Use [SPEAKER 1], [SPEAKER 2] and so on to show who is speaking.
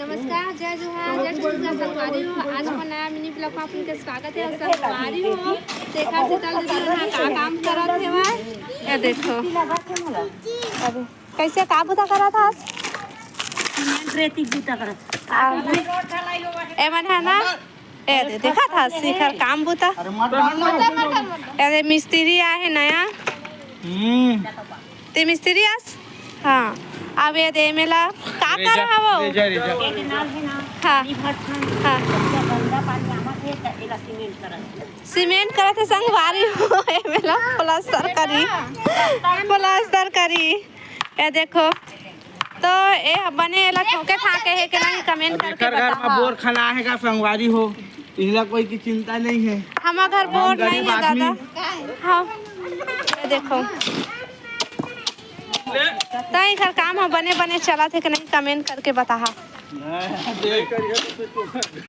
[SPEAKER 1] नमस्कार, जय जोहार, जय छत्तीसगढ़ संगवारी हो। आज को नया मिनी ब्लॉग में आपके स्वागत है। संगवारी हो देखा शीतल दीदी ना का काम करत है वह ये देखो अरे कैसे का बुता करा था
[SPEAKER 2] सीमेंट रेती बूता करत
[SPEAKER 1] ए मन है ना ए देखा था शिखर काम बुता अरे मिस्त्री आए नया ते मिस्त्री आस हाँ अब ये दे मेला का कर रहा वो
[SPEAKER 2] एक नाल है ना
[SPEAKER 1] हाँ हाँ
[SPEAKER 2] गंदा पानी आमत है त एला सीमेंट करत
[SPEAKER 1] सीमेंट करे थे संगवारी हो ए मेला प्लास्टर करी ये देखो तो ए बने एला ठोके ठाके है कि नहीं कमेंट करके
[SPEAKER 3] घर में
[SPEAKER 1] बताओ।
[SPEAKER 3] बोर खाना है का संगवारी हो इसलिए कोई की चिंता नहीं है।
[SPEAKER 1] हमारा घर बोर नहीं
[SPEAKER 3] गरीब
[SPEAKER 1] है दादा।
[SPEAKER 3] आदमी।
[SPEAKER 1] हाँ ये देखो ताई घर काम हो बने बने चला थे कि नहीं कमेंट करके बता।